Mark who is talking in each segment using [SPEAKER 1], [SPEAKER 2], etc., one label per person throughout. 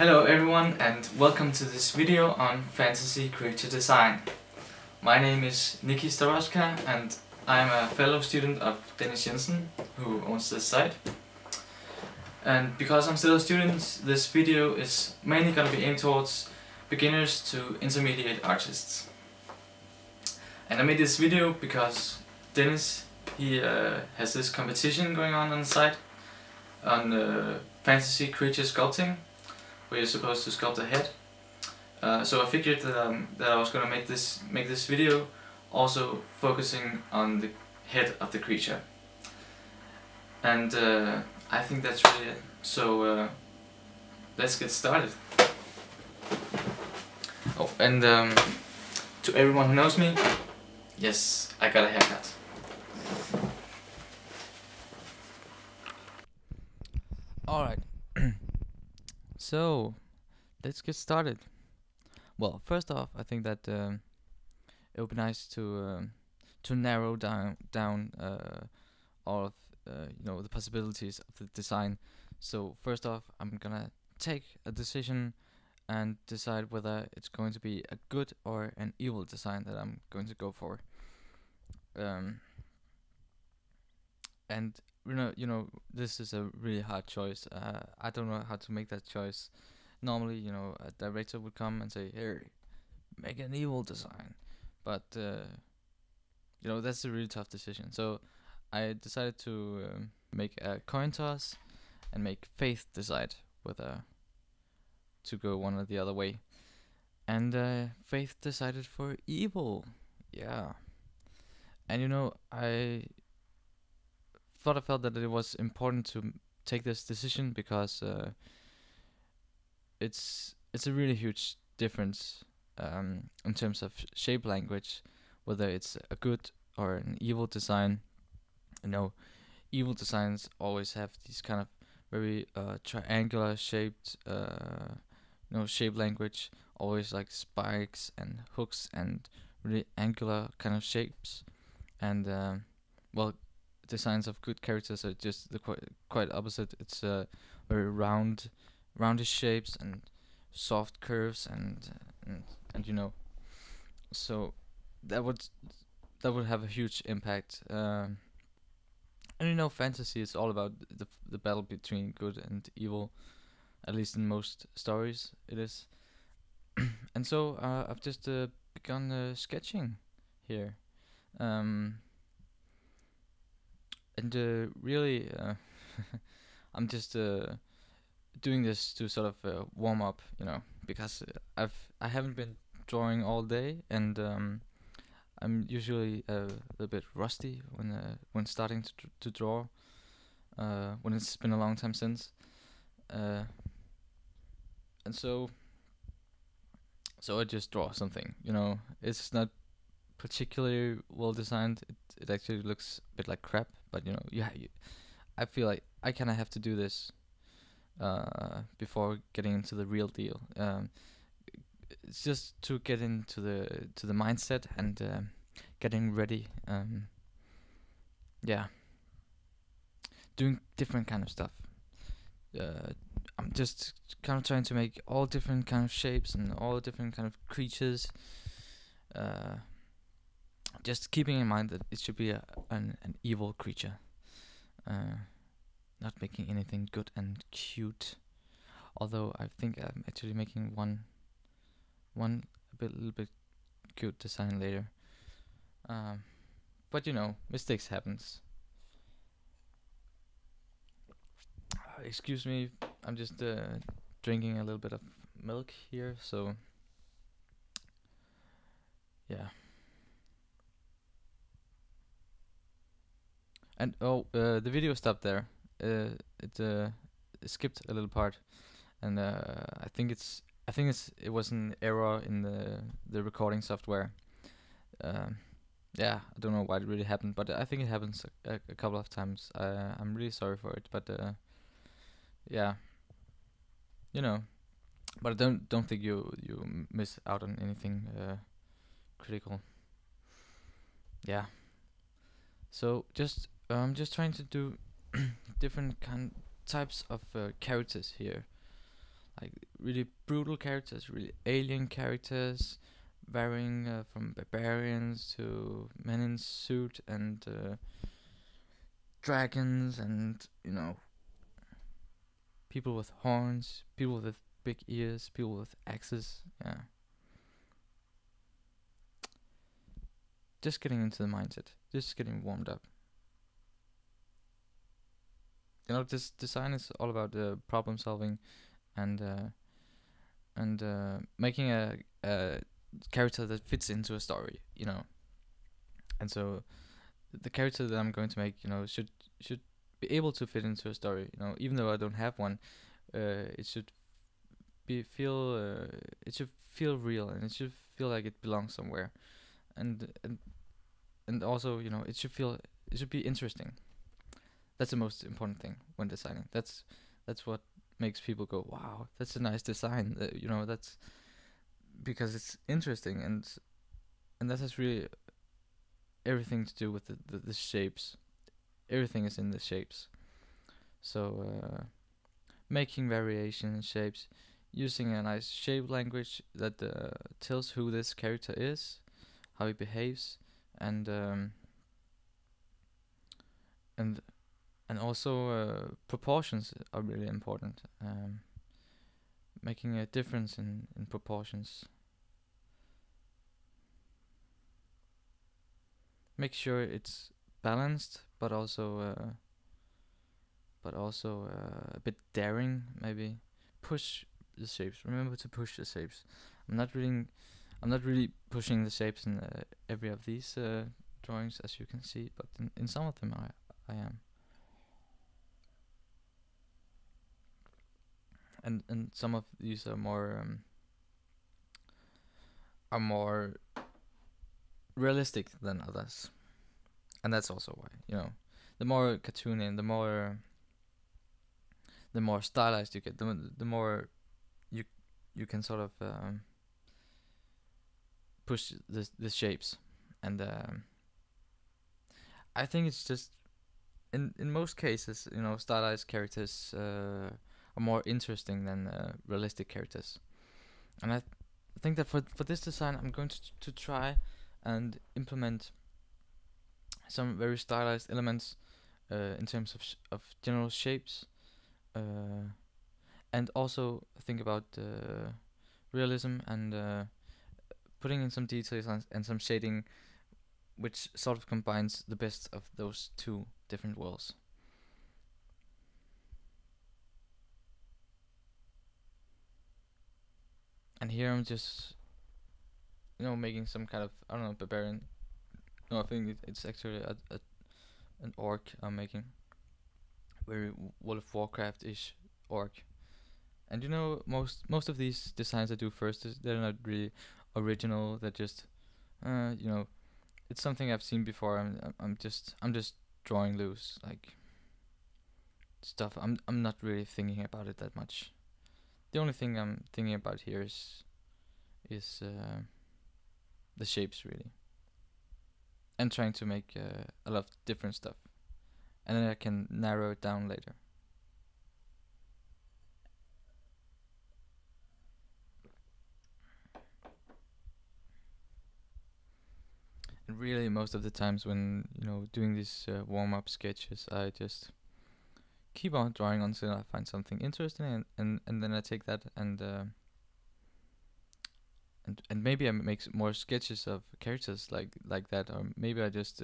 [SPEAKER 1] Hello everyone and welcome to this video on fantasy creature design. My name is Nikki Staroska and I'm a fellow student of Dennis Jensen, who owns this site. And because I'm still a student, this video is mainly going to be aimed towards beginners to intermediate artists. And I made this video because Dennis, he has this competition going on the site on fantasy creature sculpting, where you're supposed to sculpt a head. So I figured that I was going to make this video also focusing on the head of the creature. And I think that's really it. So let's get started. Oh, and to everyone who knows me, yes, I got a haircut.
[SPEAKER 2] Alright, so let's get started. Well, first off, I think that it would be nice to narrow down all of the possibilities of the design. So first off, I'm gonna take a decision and decide whether it's going to be a good or an evil design that I'm going to go for. And this is a really hard choice. I don't know how to make that choice. Normally, a director would come and say, "Here, make an evil design," but that's a really tough decision. So I decided to make a coin toss and make Faith decide whether to go one or the other way. And Faith decided for evil. Yeah. And I felt that it was important to take this decision because it's a really huge difference in terms of shape language, whether it's a good or an evil design. Evil designs always have these kind of very triangular shaped shape language, always like spikes and hooks and really angular kind of shapes. And well, designs of good characters are just the quite opposite. It's very roundish shapes and soft curves and so that would have a huge impact. And fantasy is all about the battle between good and evil, at least in most stories it is. And so I've just begun sketching here. And really, I'm just doing this to sort of warm up, because I haven't been drawing all day, and I'm usually a little bit rusty when starting to draw, when it's been a long time since, and so I just draw something. It's not particularly well designed. It actually looks a bit like crap, but I feel like I kind of have to do this before getting into the real deal. It's just to get into the mindset and getting ready. Doing different kind of stuff. I'm just kind of trying to make all different kind of shapes and all different kind of creatures. Just keeping in mind that it should be an evil creature. Not making anything good and cute. Although I think I'm actually making one little bit cute design later. But mistakes happens. Excuse me, I'm just drinking a little bit of milk here, so yeah. And the video stopped there. It skipped a little part, and I think it was an error in the recording software. I don't know why it really happened, but I think it happens a couple of times. I'm really sorry for it, but yeah, but I don't think you miss out on anything critical. Yeah. So I'm just trying to do different types of characters here. like really brutal characters, really alien characters, varying from barbarians to men in suit and dragons, and people with horns, people with big ears, people with axes. Yeah, just getting into the mindset, just getting warmed up. This design is all about problem solving and making a character that fits into a story. And so the character that I'm going to make, should be able to fit into a story. Even though I don't have one, it should it should feel real, and it should feel like it belongs somewhere, and also it should be interesting. That's the most important thing when designing. That's what makes people go, wow, that's a nice design. That's because it's interesting, and that has really everything to do with the shapes. Everything is in the shapes. So making variation in shapes, using a nice shape language that tells who this character is, how he behaves, and also proportions are really important. Making a difference in proportions. Make sure it's balanced, but also a bit daring, maybe. Push the shapes. Remember to push the shapes. I'm not really pushing the shapes in every of these drawings, as you can see, but in some of them I am. And some of these are more realistic than others, and that's also why the more cartoony and the more stylized you get, the more you can sort of push the shapes, and I think it's just in most cases, stylized characters are more interesting than realistic characters, and I think that for this design I'm going to try and implement some very stylized elements in terms of general shapes, and also think about realism and putting in some details and some shading, which sort of combines the best of those two different worlds. And here I'm just making some kind of, I don't know, barbarian. No, I think it's actually an orc I'm making. Very World of Warcraft-ish orc. And most of these designs I do first, they're not really original. They're just, it's something I've seen before. I'm just drawing loose, like stuff. I'm not really thinking about it that much. The only thing I'm thinking about here is the shapes, really, and trying to make a lot of different stuff, and then I can narrow it down later. And really, most of the times when doing these warm-up sketches, I just keep on drawing until I find something interesting, and then I take that and maybe I make more sketches of characters like that, or maybe I just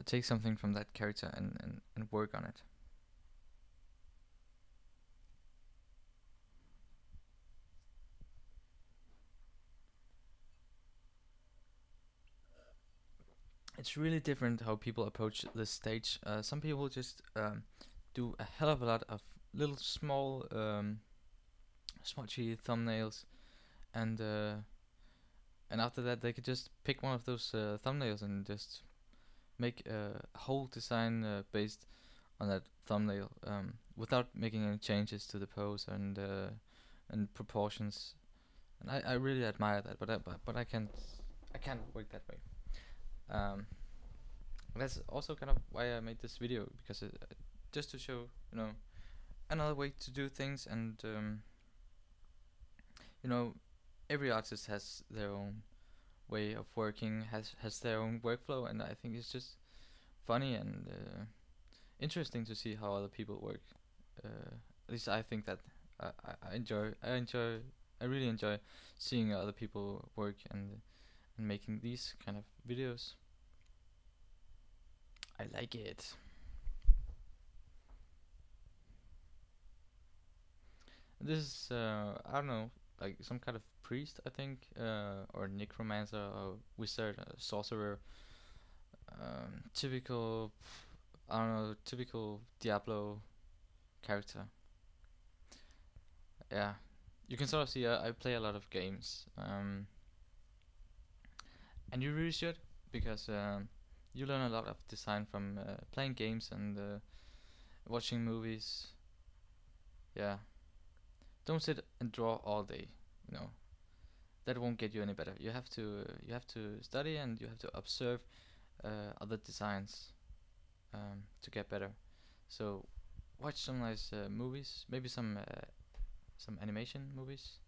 [SPEAKER 2] take something from that character and work on it. It's really different how people approach the stage. Some people just do a hell of a lot of little small smudgy thumbnails, and after that they could just pick one of those thumbnails and just make a whole design based on that thumbnail, without making any changes to the pose and proportions. And I really admire that, but I can't work that way. That's also kind of why I made this video, because just to show another way to do things, and you know, every artist has their own way of working, has their own workflow, and I think it's just funny and interesting to see how other people work. At least I think that I really enjoy seeing other people work and making these kind of videos. I like it. This is I don't know, like some kind of priest, I think, or necromancer, or wizard, sorcerer. Typical, I don't know, typical Diablo character. Yeah, you can sort of see I play a lot of games, and you really should, because you learn a lot of design from playing games and watching movies. Yeah, don't sit and draw all day. You know, that won't get you any better. You have to study, and you have to observe other designs to get better. So watch some nice movies, maybe some animation movies,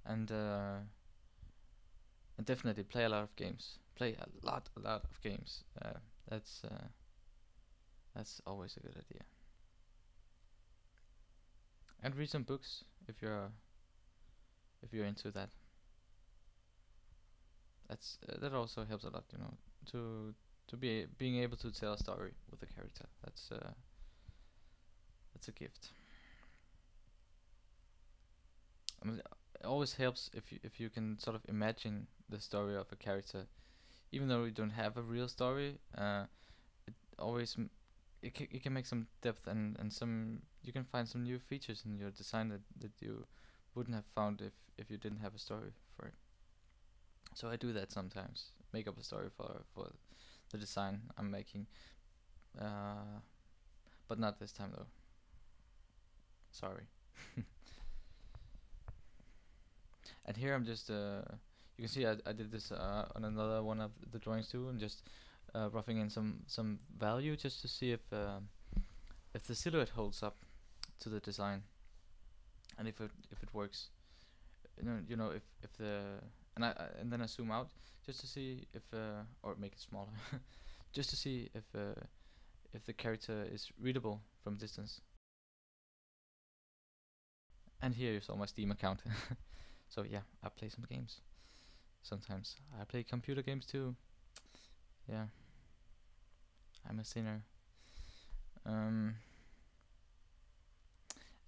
[SPEAKER 2] and definitely play a lot of games. Play a lot of games. That's that's always a good idea. And read some books if you're into that. That also helps a lot, you know, to being able to tell a story with a character. That's a gift. I mean, it always helps if you can sort of imagine the story of a character, even though you don't have a real story. It always it can make some depth, and some you can find some new features in your design that you wouldn't have found if you didn't have a story for it. So I do that sometimes, make up a story for the design I'm making, uh, but not this time though. Sorry. And here I'm just you can see I did this on another one of the drawings too, and just roughing in some value just to see if the silhouette holds up to the design, and if it works. You know if the and then I zoom out just to see if or make it smaller, just to see if the character is readable from distance. And here you saw my Steam account. So yeah, I play some games. Sometimes I play computer games too. Yeah, I'm a sinner. Um,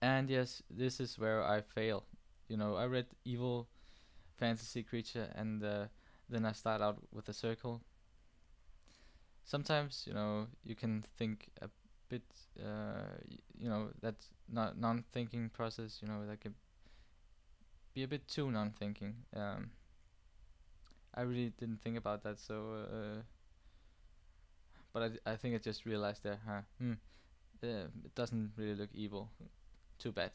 [SPEAKER 2] and yes, this is where I fail. You know, I read evil fantasy creature, and then I start out with a circle. Sometimes, you know, you can think a bit, you know, that not non-thinking process, you know, that can be a bit too non-thinking. I really didn't think about that, so but I think I just realized there, it doesn't really look evil. Too bad.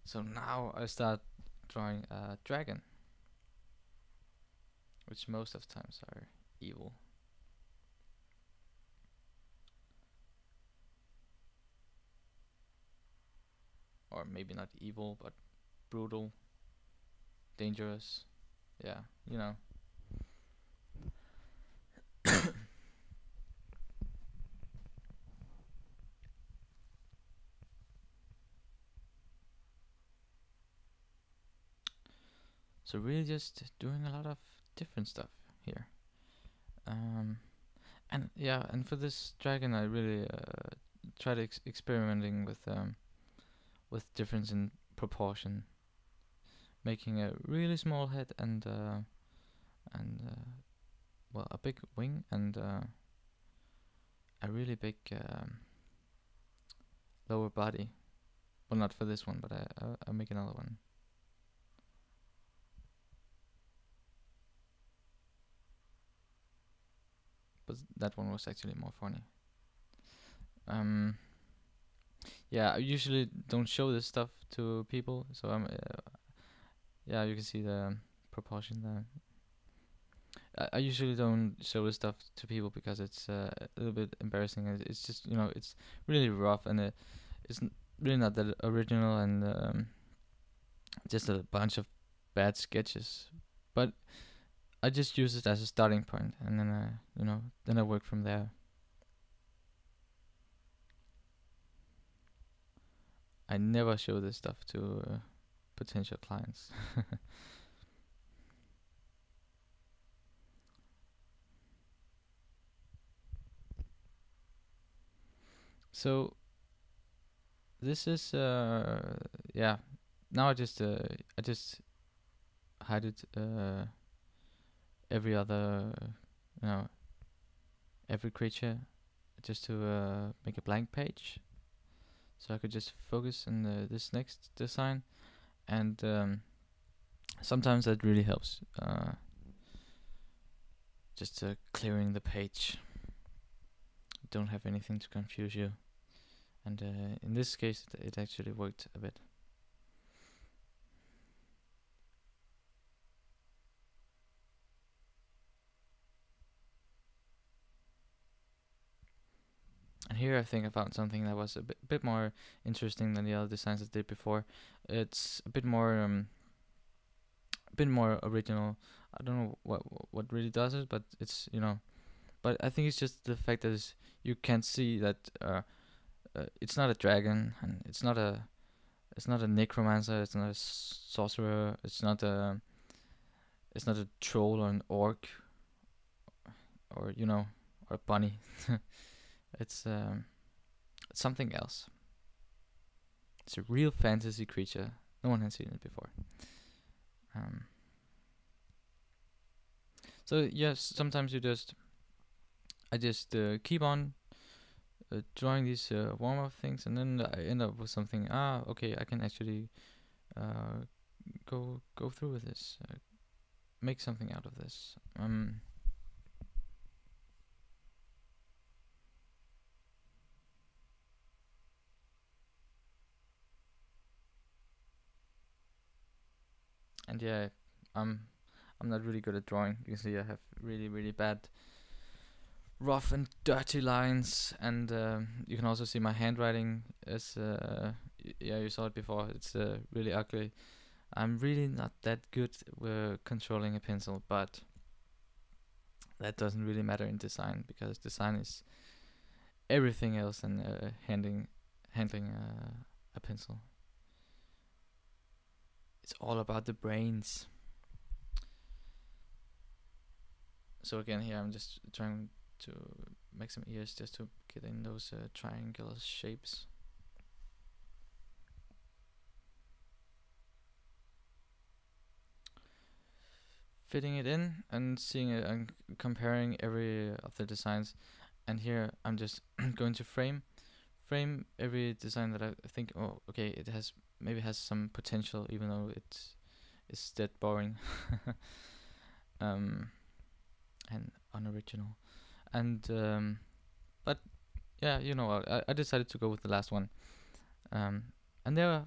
[SPEAKER 2] So now I start drawing a dragon, which most of times are evil. Or maybe not evil, but brutal, dangerous. Yeah, you know. So really just doing a lot of different stuff here. And yeah, and for this dragon I really tried experimenting with difference in proportion, making a really small head and well, a big wing, and a really big lower body. Well, not for this one, but I'll make another one. But that one was actually more funny. Yeah, I usually don't show this stuff to people, so yeah, you can see the proportion there. I usually don't show this stuff to people because it's a little bit embarrassing. It's just, you know, it's really rough, and it's really not that original, and just a bunch of bad sketches. But I just use it as a starting point, and then I work from there. I never show this stuff to potential clients. So this is yeah. Now I just hide it every other you know every creature, just to make a blank page, so I could just focus on this next design. And sometimes that really helps, just clearing the page, don't have anything to confuse you. And in this case it actually worked a bit. And here I think I found something that was a bit more interesting than the other designs I did before. It's a bit more original. I don't know what really does it, but it's but I think it's just the fact that you can see that it's not a dragon, and it's not a necromancer, it's not a sorcerer, it's not a troll or an orc, or or a bunny. It's something else. It's a real fantasy creature. No one has seen it before. So yes, sometimes I just keep on drawing these warm-up things, and then I end up with something. Okay, I can actually go through with this, make something out of this. And yeah, I'm not really good at drawing. You can see I have really bad, rough and dirty lines, and you can also see my handwriting is yeah, you saw it before. It's really ugly. I'm really not that good with controlling a pencil, but that doesn't really matter in design, because design is everything else than handling a pencil. It's all about the brains. So again, here I'm just trying to make some ears, just to get in those triangular shapes. Fitting it in and seeing it and comparing every of the designs. And here I'm just going to frame every design that I think, oh, okay, it maybe has some potential, even though it's that boring. And unoriginal. And but yeah, I decided to go with the last one. And there